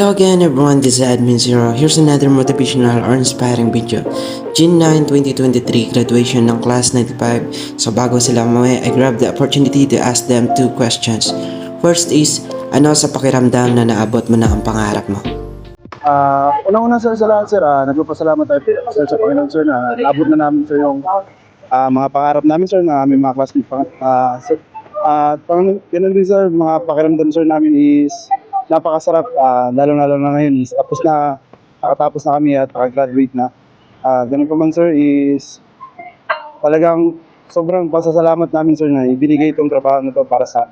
Hello again everyone, this is Admin Zero. Here's another motivational or inspiring video. June 9, 2023, graduation ng class 95. So bago sila umuwi, I grabbed the opportunity to ask them two questions. First is, ano sa pakiramdam na naabot mo na ang pangarap mo? Unang-una sir sa lahat sir, nagpapasalamat tayo sir sa Panginoon sir na naabot na namin sir yung mga pangarap namin sir na aming mga classmates sir. Ganun din sir, mga pakiramdam sir namin is napakasarap, lalo-lalo na ngayon is nakatapos na kami at nakagraduate na. Ganun pa man sir is talagang sobrang pasasalamat namin sir na ibinigay itong trabaho na to para sa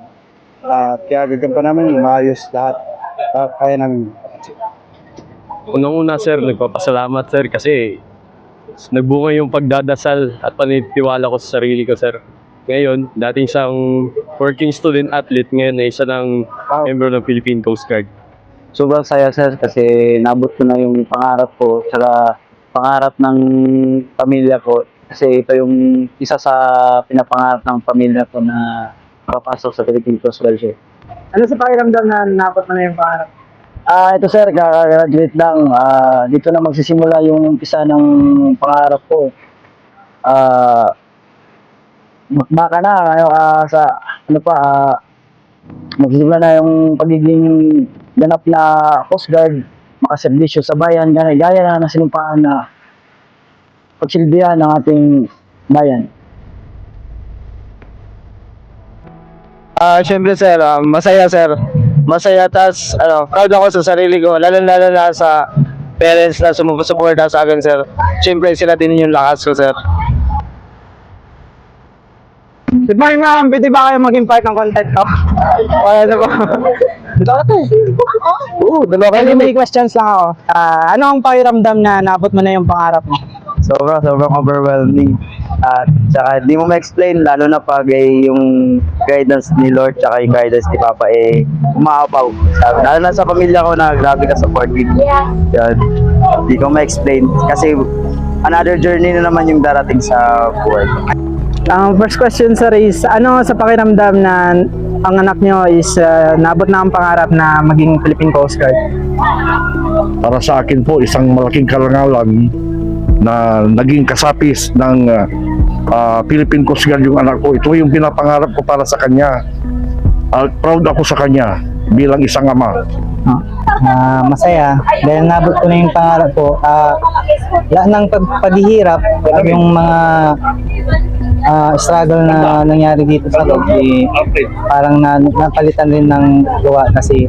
kaya gagampan namin maayos lahat, kaya namin. Unang-una sir, nagpapasalamat sir kasi nagbunga yung pagdadasal at paniniwala ko sa sarili ko sir. Ngayon, dating isang working student athlete, ngayon ay isa ng member ng Philippine Coast Guard. Sobrang saya sir kasi nabot ko na yung pangarap ko saka pangarap ng pamilya ko kasi ito yung isa sa pinapangarap ng pamilya ko na papasok sa Philippine Coast Guard sir. Ano sa pakiramdam na napot mo na yung pangarap? Ito sir, kaka-graduate lang. Dito na magsisimula yung umpisa ng pangarap ko. Baka na sa magsisimula na yung pagiging ganap na Coast Guard, makaserbisyo sa bayan, gaya na sinumpaan na pagsilbihan ng ating bayan. Siyempre sir, masaya sir. Masaya tas proud ako sa sarili ko, lalo-lalo na sa parents na sumusuporta sa akin sir. Siyempre sila din yung lakas ko sir. Good morning ma'am, pwede ba kayo maging part ng content ko? Ano ba? Dalawa kayo. May questions lang ako. Ano ang pakiramdam na naabot mo na yung pangarap mo? Sobrang overwhelming. At saka di mo ma-explain, lalo na pag yung guidance ni Lord tsaka yung guidance ni Papa umaapaw. Lalo na sa pamilya ko na grabe ka supportive. Yan. Di ko ma-explain kasi another journey na naman yung darating sa buhay. Ang first question sir is, ano sa pakiramdam na ang anak nyo is naabot na ang pangarap na maging Philippine Coast Guard? Para sa akin po, isang malaking karangalan na naging kasapis ng Philippine Coast Guard yung anak ko. Ito yung pinapangarap ko para sa kanya. Proud ako sa kanya bilang isang ama. Masaya dahil nabot ko na yung pangarap ko. Lahat ng paghihirap, yung mga struggle na nangyari dito sa loob, parang napalitan rin ng gawa kasi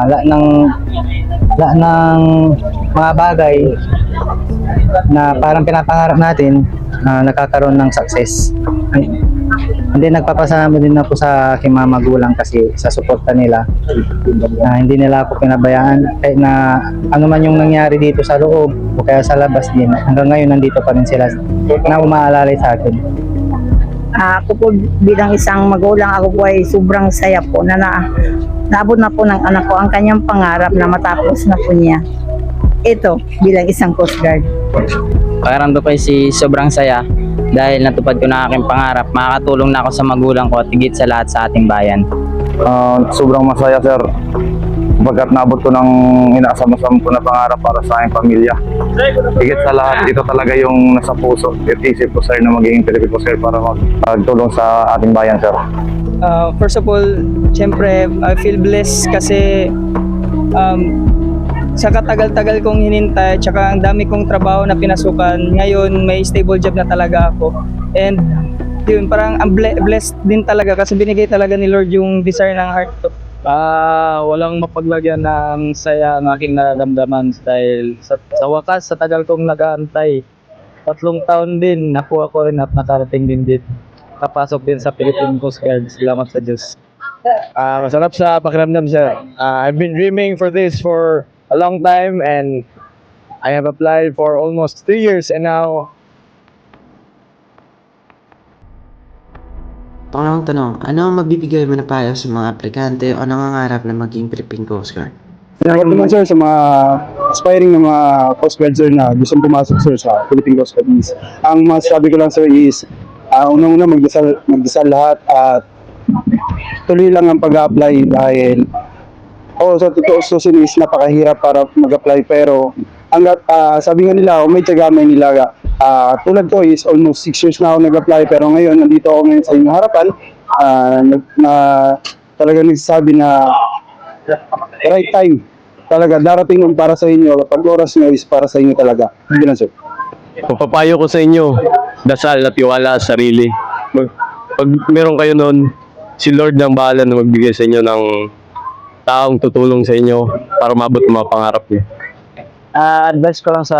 lahat ng mga bagay na parang pinapangarap natin nagkakaroon ng success. Hindi, nagpapasalamat din ako sa aking mga magulang kasi sa suporta nila. Hindi nila ako pinabayaan kahit na ano man yung nangyari dito sa loob o kaya sa labas din. Hanggang ngayon nandito pa rin sila na umaalalay sa akin. Ako po bilang isang magulang, ako po ay sobrang saya po na naabot na po ng anak ko ang kanyang pangarap na matapos na po niya. Ito bilang isang Coast Guard. Pakiramdam ko sobrang saya dahil natupad ko na aking pangarap. Makakatulong na ako sa magulang ko at higit sa lahat sa ating bayan. Sobrang masaya sir pagkat naabot ko ng inaasam-asam ko na pangarap para sa aking pamilya. Higit sa lahat, ito talaga yung nasa puso at isip ko sir na magiging Philippine Coast Guard para magtulong sa ating bayan sir. First of all, siyempre I feel blessed kasi sa katagal-tagal kong hinintay tsaka ang dami kong trabaho na pinasukan, ngayon may stable job na talaga ako. And yun, parang ang blessed din talaga kasi binigay talaga ni Lord yung desire ng heart ko. Walang mapaglagyan ng saya ng aking nararamdaman dahil sa wakas, sa tagal kong nag-aantay, 3 taon din, nakuha ko rin at nakarating din dito. Kapasok din sa Philippine Coast Guard. Salamat sa Diyos. Masarap sa pakiramdam siya. I've been dreaming for this for a long time and I have applied for almost 3 years and now Pangalawang tanong, ano ang mabibigay mo na payo sa mga aplikante o nangangarap na maging Philippine Coast Guard? Pinakita naman sir sa mga aspiring na mga Coast Guard sir na gustong pumasok sir sa Philippine Coast Guard. Ang masasabi ko lang sir is unang-una magdasal lahat at tuloy lang ang pag-apply dahil Oo, sa totoo susun is napakahirap para mag-apply pero hanggat sabi nga nila, may tiyaga may nilaga. Tulad ko is almost 6 years na ako nag-apply pero ngayon nandito ako ngayon sa inyong harapan na talaga nagsasabi na right time talaga darating yung para sa inyo pag oras nyo is para sa inyo talaga. Hindi na sir. Papayo ko sa inyo, dasal at tiwala sa sarili. Pag meron kayo nun, si Lord nang bahala na magbigay sa inyo ng taong tutulong sa inyo para maabot ang mga pangarap niyo. Advice ko lang sa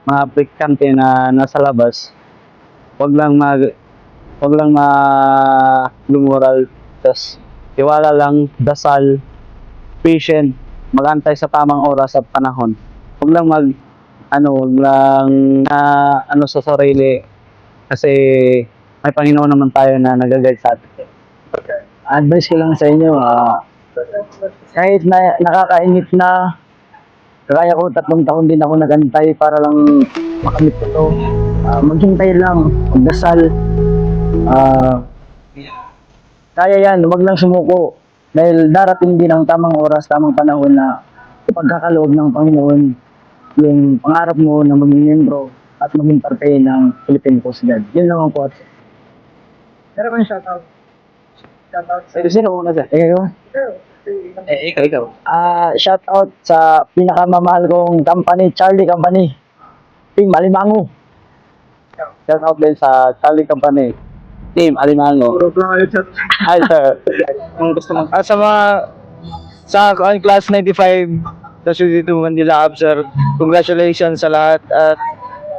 mga aplikante na nasa labas, wag lang lumural, tas tiwala lang, dasal, patient, magantay sa tamang oras at panahon. Wag lang sa sarili kasi may Panginoon naman tayo na nag-guide sa atin. Advice ko lang sa inyo, kahit na nakakainit na, kaya ko 3 taon din ako nagantay para lang makamit ko to. Maghintay lang, magdasal. Kaya yan, wag lang sumuko. Dahil darating din ang tamang oras, tamang panahon na pagkakaloob ng Panginoon yung pangarap mo na maging miyembro at maging parte ng Philippine Coast Guard. Yun lang ang quote. Pero kung shoutout. Sino muna siya? Ikaw. Shout out sa pinakamamahal kong company, Charlie Company. Team Alimango. Shout out din sa Charlie Company. Team Alimango. Hi sir. Kung gusto mo. Sa class 95 sa Suzy 2 Manila Sir. Congratulations sa lahat at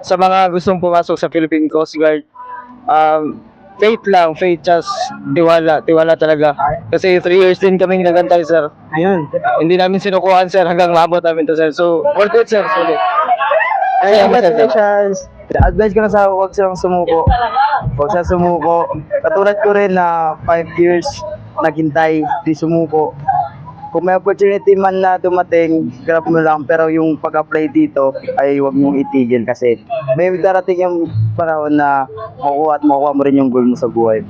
sa mga gustong pumasok sa Philippine Coast Guard. Faith lang, faith, just tiwala talaga. Kasi 3 years din kami nagantay, sir. Ayun. Hindi namin sinukuhan, sir, hanggang mabot namin to, sir. So, worth it, sir. Solid. Ayun, congratulations. Advice ko na sa huwag silang sumuko. Huwag silang sumuko. Katulad ko rin na 5 years naghintay, di sumuko. Kung may opportunity man na dumating, grab mo lang. Pero yung pag-apply dito ay huwag mong itigil kasi may darating yung panahon na makuha mo rin yung goal mo sa buhay.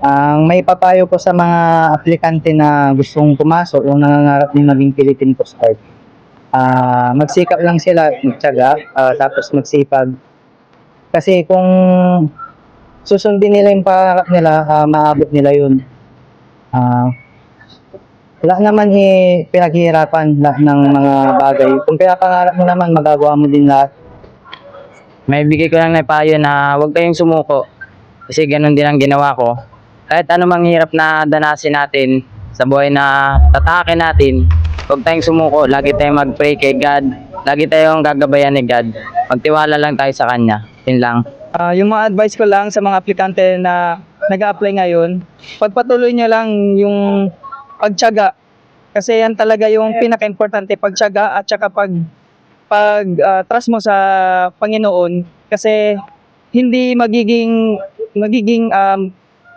Ang may papayo ko sa mga aplikante na gustong pumasok o nangangarap din maging Philippine Coast Guard. Magsikap lang sila, magtiyaga, tapos magsipag. Kasi kung susundin nila yung pangarap nila, maabot nila yun. Wala naman pinaghihirapan lahat ng mga bagay. Kung pinapangarap mo naman, magagawa mo din lahat. May bigay ko lang na payo na huwag kayong sumuko. Kasi ganun din ang ginawa ko. Kahit ano mang hirap na danasin natin sa buhay na tatahakin natin, huwag tayong sumuko. Lagi tayong mag-pray kay God. Lagi tayong gagabayan ni God. Magtiwala lang tayo sa Kanya. Yun lang. Yung mga advice ko lang sa mga aplikante na nag-a-apply ngayon, pagpatuloy nyo lang yung pagtiyaga. Kasi yan talaga yung pinaka-importante, pagtiyaga at saka trust mo sa Panginoon. Kasi hindi magiging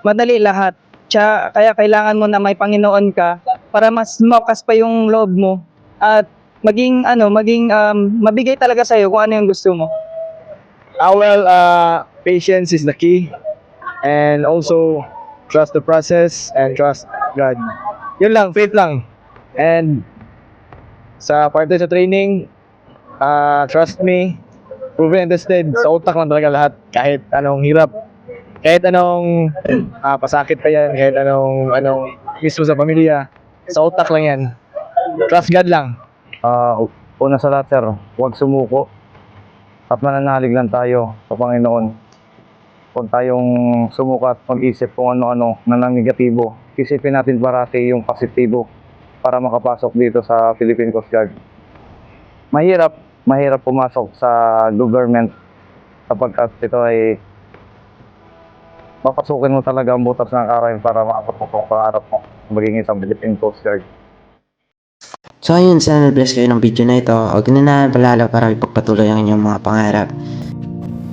madali lahat. Kaya kailangan mo na may Panginoon ka para mas makas pa yung loob mo at mabigay talaga sa'yo kung ano yung gusto mo. Patience is the key. And also, trust the process and trust God. Yun lang, faith lang. And sa parte sa training, trust me, proven and tested, sa utak lang talaga lahat. Kahit anong hirap, kahit anong pasakit pa yan, kahit anong mismo sa pamilya, sa utak lang yan. Trust God lang. Una sa lahat, sir, huwag sumuko. At mananalig lang tayo sa Panginoon. Huwag tayong sumukat, mag-isip kung ano-ano na negatibo. Isipin natin parati yung positibo para makapasok dito sa Philippine Coast Guard. Mahirap pumasok sa government kapag ito ay papasukin mo talaga ang butas ng araw para makapasok ang pangarap mo maging isang Philippine Coast Guard. So ayun, sana na-bless kayo ng video na ito. Huwag na palalo para ipagpatuloy ang inyong mga pangarap.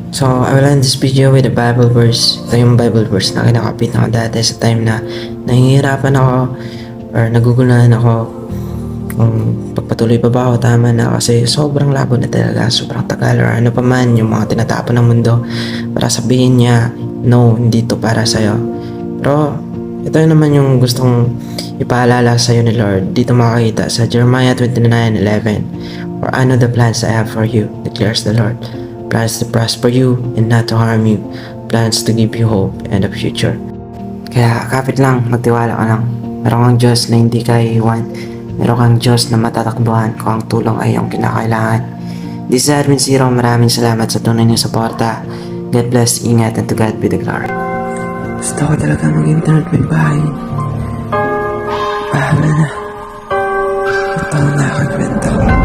So, I will end this video with a Bible verse. Ito yung Bible verse na kinakapit ako dati sa time na nahihirapan ako or naguguluhan ako kung pagpatuloy pa ba ako, tama na, kasi sobrang labo na talaga, sobrang tagal or ano pa man yung mga tinatapon ng mundo para sabihin niya, no, hindi to para sa'yo. Pero Ito naman yung gustong ipaalala sa iyo ni Lord. Dito makakita sa Jeremiah 29:11. For I know the plans I have for you, declares the Lord. Plans to prosper you and not to harm you. Plans to give you hope and a future. Kaya kapit lang, magtiwala ka lang. Meron kang Diyos na hindi ka iiwan. Meron kang Diyos na matatakbuhan kung ang tulong ay iyong kinakailangan. This is Edwin Zero. Maraming salamat sa tunay niyo suporta. God bless, ingat, and to God be the glory. Gusto ko talaga mag-internet may bahay. Bahala na.